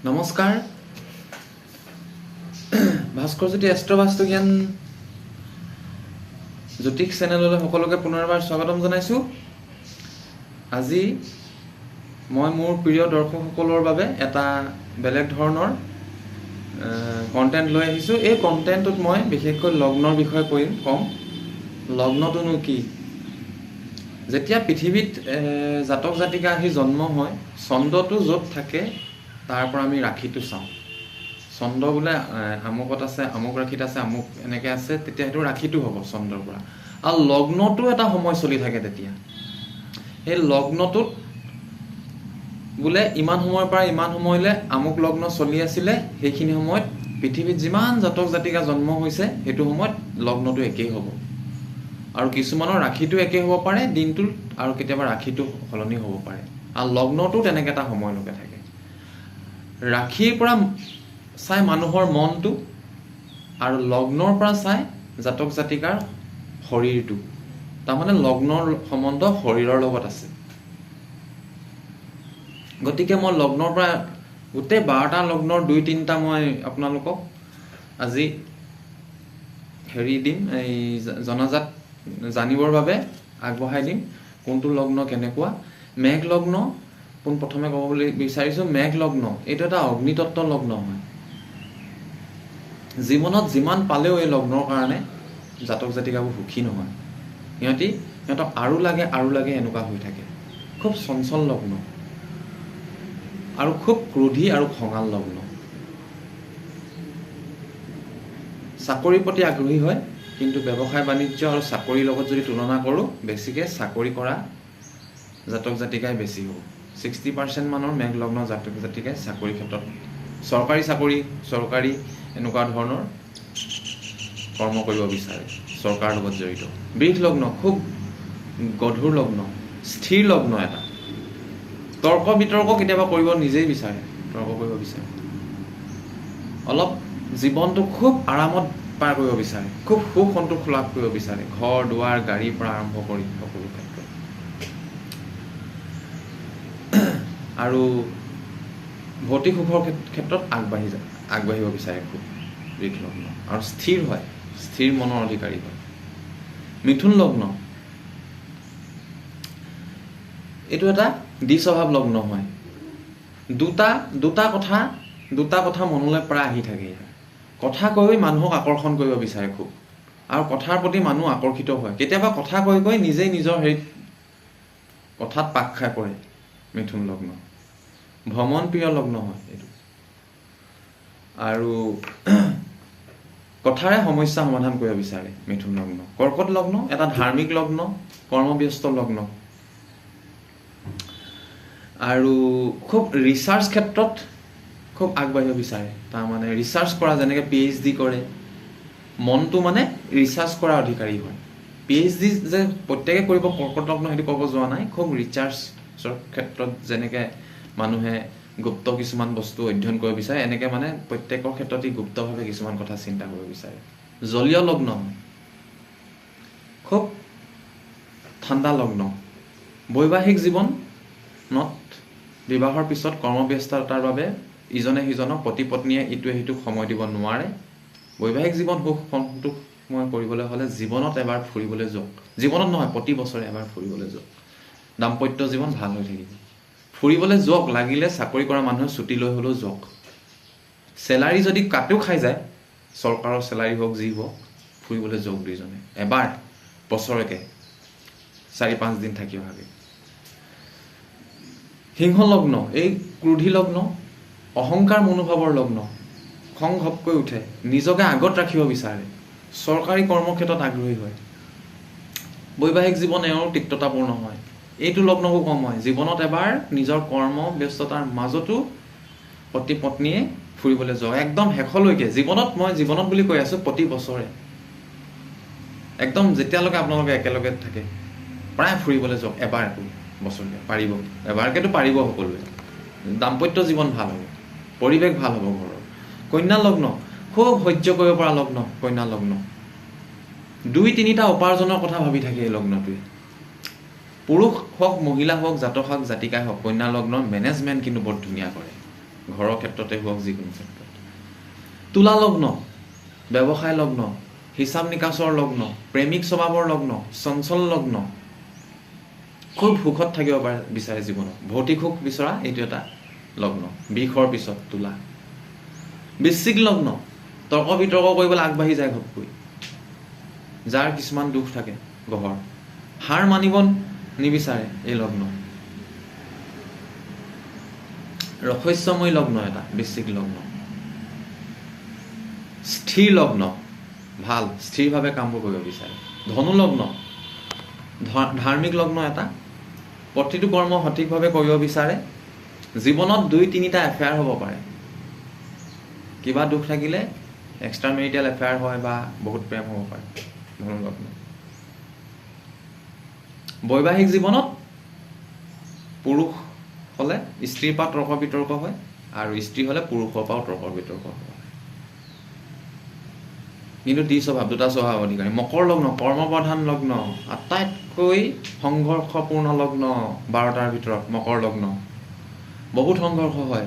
নমস্কাৰ ভাস্কৰজ্যোতি এষ্ট্ৰবাস্তু জ্ঞান জ্যোতিষ চেনেললৈ সকলোকে পুনৰবাৰ স্বাগতম জনাইছোঁ। আজি মই মোৰ প্ৰিয় দৰ্শকসকলৰ বাবে এটা বেলেগ ধৰণৰ কণ্টেণ্ট লৈ আহিছোঁ। এই কণ্টেণ্টটোত মই বিশেষকৈ লগ্নৰ বিষয়ে ক'ম। লগ্নটোনো কি? যেতিয়া পৃথিৱীত জাতক জাতিকা আহি জন্ম হয়, চন্দ্ৰটো য'ত থাকে তাৰ পৰা আমি ৰাশিটো চাওঁ। চন্দ্ৰ বোলে আমুকত আছে, আমুক ৰাশিত আছে, আমুক এনেকৈ আছে, তেতিয়া সেইটো ৰাশিটো হ'ব চন্দ্ৰৰ পৰা। আৰু লগ্নটো এটা সময় চলি থাকে তেতিয়া। সেই লগ্নটোত বোলে ইমান সময়ৰ পৰা ইমান সময়লৈ আমুক লগ্ন চলি আছিলে, সেইখিনি সময়ত পৃথিৱীত যিমান জাতক জাতিকা জন্ম হৈছে সেইটো সময়ত লগ্নটো একেই হ'ব। আৰু কিছুমানৰ ৰাশিটো একেই হ'ব পাৰে দিনটোত, আৰু কেতিয়াবা ৰাশিটো সলনি হ'ব পাৰে। আৰু লগ্নটো তেনেকৈ এটা সময়লৈকে থাকে। ৰাশিৰ পৰা চাই মানুহৰ মনটো, আৰু লগ্নৰ পৰা চাই জাতক জাতিকাৰ শৰীৰটো। তাৰমানে লগ্নৰ সম্বন্ধ শৰীৰৰ লগত আছে। গতিকে মই লগ্নৰ পৰা গোটেই 12টা লগ্নৰ 2-3টা মই আপোনালোকক আজি দিম, এই জনাজাত জানিবৰ বাবে আগবঢ়াই দিম কোনটো লগ্ন কেনেকুৱা। মেঘ লগ্ন পোনপ্ৰথমে ক'ব বুলি বিচাৰিছোঁ। মেঘ লগ্ন এইটো এটা অগ্নিতত্ত্ব লগ্ন হয়। জীৱনত যিমান পালেও এই লগ্নৰ কাৰণে জাতক জাতিকাবোৰ সুখী নহয়। সিহঁতক আৰু লাগে এনেকুৱা হৈ থাকে। খুব চঞ্চল লগ্ন আৰু খুব ক্ৰোধী আৰু খঙাল লগ্ন। চাকৰিৰ প্ৰতি আগ্ৰহী হয়, কিন্তু ব্যৱসায় বাণিজ্য আৰু চাকৰিৰ লগত যদি তুলনা কৰোঁ, বেছিকৈ চাকৰি কৰা জাতক জাতিকাই বেছি হ'ব। 60% মানৰ মেঘ লগ্ন জাতক জাতিকাই চাকৰি ক্ষেত্ৰত চৰকাৰী এনেকুৱা ধৰণৰ কৰ্ম কৰিব বিচাৰে, চৰকাৰৰ লগত জড়িত। বৃষ লগ্ন খুব গধুৰ লগ্ন, স্থিৰ লগ্ন এটা। তৰ্ক বিতৰ্ক কেতিয়াবা কৰিব নিজেই বিচাৰে, তৰ্ক কৰিব বিচাৰে। অলপ জীৱনটো খুব আৰামত পাৰ কৰিব বিচাৰে, খুব সুখ সন্তোষ লাভ কৰিব বিচাৰে, ঘৰ দুৱাৰ গাড়ীৰ পৰা আৰম্ভ কৰি সকলো ক্ষেত্ৰত। আৰু ভৌতিক সুখৰ ক্ষেত্ৰত আগবাঢ়িব বিচাৰে খুব বৃষ লগ্ন। আৰু স্থিৰ হয়, স্থিৰ মনৰ অধিকাৰী হয়। মিথুন লগ্ন এইটো এটা দ্বিস্বভাৱ লগ্ন হয়। দুটা কথা মনলৈ প্ৰায় আহি থাকে। কথা কৈ মানুহক আকৰ্ষণ কৰিব বিচাৰে খুব, আৰু কথাৰ প্ৰতি মানুহ আকৰ্ষিত হয়। কেতিয়াবা কথা কৈ নিজেই নিজৰ কথাত পাক খাই পৰে। মিথুন লগ্ন ভ্ৰমণ প্ৰিয় লগ্ন হয় এইটো। আৰু কথাৰে সমস্যা সমাধান কৰিব বিচাৰে মিথুন লগ্ন। কৰ্কট লগ্ন এটা ধাৰ্মিক লগ্ন, কৰ্মব্যস্ত লগ্ন। আৰু খুব ৰিচাৰ্চ ক্ষেত্ৰত খুব আগবাঢ়িব বিচাৰে। তাৰমানে ৰিচাৰ্চ কৰা, যেনেকৈ PhD কৰে, মনটো মানে ৰিচাৰ্চ কৰা অধিকাৰী হয়। PhD যে প্ৰত্যেকে কৰিব কৰ্কট লগ্ন সেইটো ক'ব যোৱা নাই। খুব ৰিচাৰ্চৰ ক্ষেত্ৰত যেনেকৈ মানুহে গুপ্ত কিছুমান বস্তু অধ্যয়ন কৰিব বিচাৰে, এনেকৈ মানে প্ৰত্যেকৰ ক্ষেত্ৰতে গুপ্তভাৱে কিছুমান কথা চিন্তা কৰিব বিচাৰে। জলীয় লগ্ন খুব ঠাণ্ডা লগ্ন। বৈবাহিক জীৱনত বিবাহৰ পিছত কৰ্মব্যস্ততাৰ বাবে ইজনে সিজনক, পতি পত্নীয়ে ইটোৱে সিটোক সময় দিব নোৱাৰে। বৈবাহিক জীৱন সুখ সন্তোষময় কৰিবলৈ হ'লে জীৱনত এবাৰ ফুৰিবলৈ যাওক। জীৱনত নহয়, প্ৰতি বছৰে এবাৰ ফুৰিবলৈ যাওক। দাম্পত্য জীৱন ভাল হৈ থাকিব। ফুৰিবলৈ যাওক, লাগিলে চাকৰি কৰা মানুহে ছুটি লৈ হ'লেও যাওক। চেলাৰী যদি কাটো খাই যায়, চৰকাৰৰ চেলাৰী হওক যি হওক, ফুৰিবলৈ যাওক দুইজনে এবাৰ বছৰেকে 4-5 দিন থাকি অহাকৈ। সিংহ লগ্ন এই ক্ৰোধী লগ্ন, অহংকাৰ মনোভাৱৰ লগ্ন। খং ঘপকৈ উঠে, নিজকে আগত ৰাখিব বিচাৰে, চৰকাৰী কৰ্মক্ষেত্ৰত আগ্ৰহী হয়। বৈবাহিক জীৱন এওঁৰ তিক্ততাপূৰ্ণ হয়। এইটো লগ্নকো কম হয়। জীৱনত এবাৰ নিজৰ কৰ্ম ব্যস্ততাৰ মাজতো পতি পত্নীয়ে ফুৰিবলৈ যাওক একদম শেষলৈকে। মই জীৱনত বুলি কৈ আছোঁ, প্ৰতি বছৰে একদম যেতিয়ালৈকে আপোনালোকে একেলগে থাকে প্ৰায় ফুৰিবলৈ যাওক এবাৰ বছৰকৈ। পাৰিব এবাৰকেতো পাৰিব সকলোৱে। দাম্পত্য জীৱন ভাল হ'ব, পৰিৱেশ ভাল হ'ব ঘৰৰ। কন্যা লগ্ন খুব সহ্য কৰিব পৰা লগ্ন। কন্যা লগ্ন 2-3টা উপাৰ্জনৰ কথা ভাবি থাকে এই লগ্নটোৱে। পুৰুষ হওক, মহিলা হওক, জাতক হওক, জাতিকাই হওক, কন্যা লগ্নৰ মেনেজমেণ্ট কিন্তু বৰ ধুনীয়া কৰে। ঘৰৰ ক্ষেত্ৰতে হওক, যিকোনো ক্ষেত্ৰত। তুলা লগ্ন ব্যৱসায় লগ্ন, হিচাপ নিকাচৰ লগ্ন, প্ৰেমিক স্বভাৱৰ লগ্ন, চঞ্চল লগ্ন, খুব সুখত থাকিব বিচাৰে জীৱনত, ভৌতিক সুখ বিচৰা এইটো এটা লগ্ন, বিষৰ পিছত তুলা। বৃশ্চিক লগ্ন তৰ্ক বিতৰ্ক কৰিবলৈ আগবাঢ়ি যায় ঘপকৈ, যাৰ কিছুমান দুখ থাকে গহৰ, হাৰ মানিব নিবিচাৰে এই লগ্ন। ৰহস্যময় লগ্ন এটা বৃশ্চিক লগ্ন। স্থিৰ লগ্ন, ভাল স্থিৰভাৱে কামবোৰ কৰিব বিচাৰে। ধনু লগ্ন ধাৰ্মিক লগ্ন এটা, প্ৰতিটো কৰ্ম সঠিকভাৱে কৰিব বিচাৰে। জীৱনত 2-3টা এফেয়াৰ হ'ব পাৰে, কিবা দুখ থাকিলে এক্সট্ৰা মেৰিটেল এফেয়াৰ হয় বা বহুত প্ৰেম হ'ব পাৰে ধনু লগ্ন। বৈবাহিক জীৱনত পুৰুষ হ'লে স্ত্ৰীৰ পৰা তৰ্ক বিতৰ্ক হয়, আৰু স্ত্ৰী হ'লে পুৰুষৰ পৰাও তৰ্ক বিতৰ্ক হয়, কিন্তু স্বভাৱ, দুটা স্বভাৱ অধিকাৰী। মকৰ লগ্ন কৰ্মপ্ৰধান লগ্ন, আটাইতকৈ সংঘৰ্ষপূৰ্ণ লগ্ন 12টাৰ ভিতৰত মকৰ লগ্ন। বহুত সংঘৰ্ষ হয়,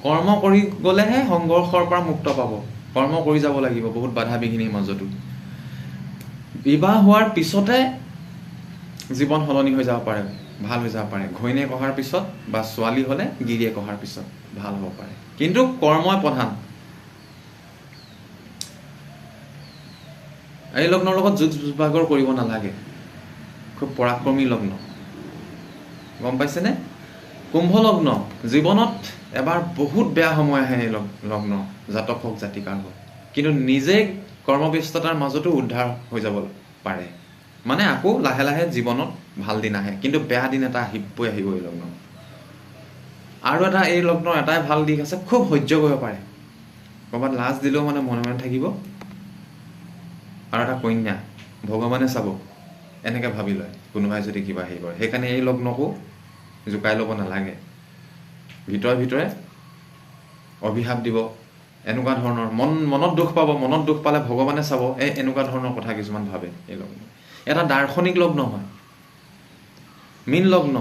কৰ্ম কৰি গ'লেহে সংঘৰ্ষৰ পৰা মুক্ত পাব, কৰ্ম কৰি যাব লাগিব বহুত বাধা বিঘিনিৰ মাজতো। বিবাহ হোৱাৰ পিছতে জীৱন সলনি হৈ যাব পাৰে, ভাল হৈ যাব পাৰে। ঘৈণীয়েক অহাৰ পিছত বা ছোৱালী হ'লে গিৰিয়েক অহাৰ পিছত ভাল হ'ব পাৰে, কিন্তু কৰ্মই প্ৰধান। এই লগ্নৰ লগত যুগ যুগভাগৰ কৰিব নালাগে, খুব পৰাক্ৰমী লগ্ন, গম পাইছেনে? কুম্ভ লগ্ন জীৱনত এবাৰ বহুত বেয়া সময় আহে এই লগ্ন, জাতক হওক জাতিকাৰ হওক, কিন্তু নিজে কৰ্মব্যস্ততাৰ মাজতো উদ্ধাৰ হৈ যাব পাৰে। মানে আকৌ লাহে লাহে জীৱনত ভাল দিন আহে, কিন্তু বেয়া দিন এটা আহিবই আহিব এই লগ্ন। আৰু এটা এই লগ্নৰ এটাই ভাল দিশ আছে, খুব সহ্য কৰিব পাৰে, ক'ৰবাত লাজ দিলেও মানে মনে মনে থাকিব। আৰু এটা কন্যা, ভগৱানে চাব এনেকৈ ভাবি লয় কোনোবাই যদি কিবা হেৰি কৰে। সেইকাৰণে এই লগ্নকো জোকাই ল'ব নালাগে, ভিতৰে ভিতৰে অভিশাপ দিব, এনেকুৱা ধৰণৰ মনত দুখ পাব, মনত দুখ পালে ভগৱানে চাব, এনেকুৱা ধৰণৰ কথা কিছুমান ভাবে এই লগ্ন। এটা দাৰ্শনিক লগ্ন হয়। মীন লগ্ন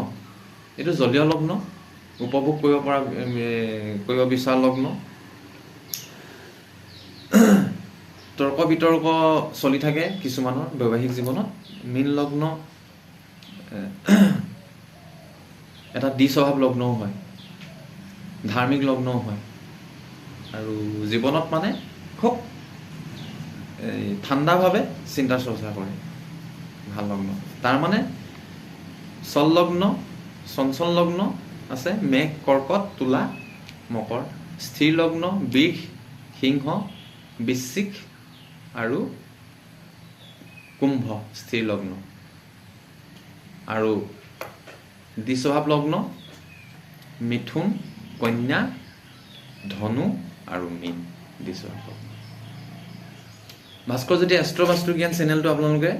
এইটো জলীয় লগ্ন, উপভোগ কৰিব বিচৰা লগ্ন। তৰ্ক বিতৰ্ক চলি থাকে কিছুমানৰ বৈবাহিক জীৱনত। মীন লগ্ন এটা স্বভাৱ লগ্নও হয়, ধাৰ্মিক লগ্নও হয়, আৰু জীৱনত মানে খুব ঠাণ্ডাভাৱে চিন্তা চৰ্চা কৰে, ভাল লগ্ন। তাৰমানে চল লগ্ন, চঞ্চল লগ্ন আছে মেঘ, কৰ্কট, তুলা, মকৰ। স্থিৰ লগ্ন বৃষ, সিংহ, বৃশ্চিক আৰু কুম্ভ স্থিৰ লগ্ন। আৰু দ্বিস্বভাৱ লগ্ন মিথুন, কন্যা, ধনু আৰু মীন দ্বিস্বভাৱ লগ্ন। ভাস্কৰজ্যোতি এষ্ট্ৰ বাস্তু জ্ঞান চেনেলটো আপোনালোকে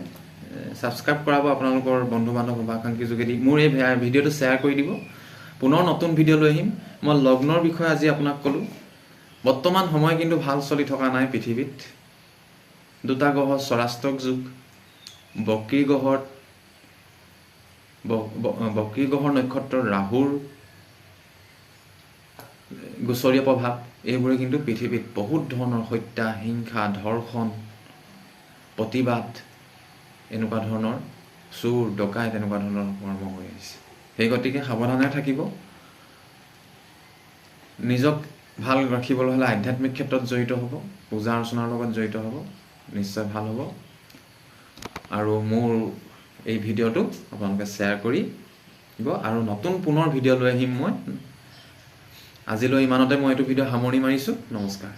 ছাবস্ক্ৰাইব কৰাব আপোনালোকৰ বন্ধু বান্ধৱ শুভাকাংক্ষী যোগেদি। মোৰ এই ভিডিঅ'টো শ্বেয়াৰ কৰি দিব। পুনৰ নতুন ভিডিঅ' লৈ আহিম। মই লগ্নৰ বিষয়ে আজি আপোনাক ক'লোঁ। বৰ্তমান সময় কিন্তু ভাল চলি থকা নাই পৃথিৱীত। 2টা গ্ৰহ স্বৰাষ্টক যুগ, বক্ৰী গ্ৰহৰ নক্ষত্ৰৰ ৰাহুৰ গোচৰীয় প্ৰভাৱ, এইবোৰে কিন্তু পৃথিৱীত বহুত ধৰণৰ হত্যা, হিংসা, ধৰ্ষণ, প্ৰতিবাদ, এনেকুৱা ধৰণৰ চোৰ ডকাইত এনেকুৱা ধৰণৰ কৰ্ম হৈ আহিছে। সেই গতিকে সাৱধানে থাকিব। নিজক ভাল ৰাখিবলৈ হ'লে আধ্যাত্মিক ক্ষেত্ৰত জড়িত হ'ব, পূজা অৰ্চনাৰ লগত জড়িত হ'ব, নিশ্চয় ভাল হ'ব। আৰু মোৰ এই ভিডিঅ'টো আপোনালোকে শ্বেয়াৰ কৰি দিব। আৰু নতুন পুনৰ ভিডিঅ' লৈ আহিম মই। আজিলৈ ইমানতে মই এইটো ভিডিঅ' সামৰণি মাৰিছোঁ। নমস্কাৰ।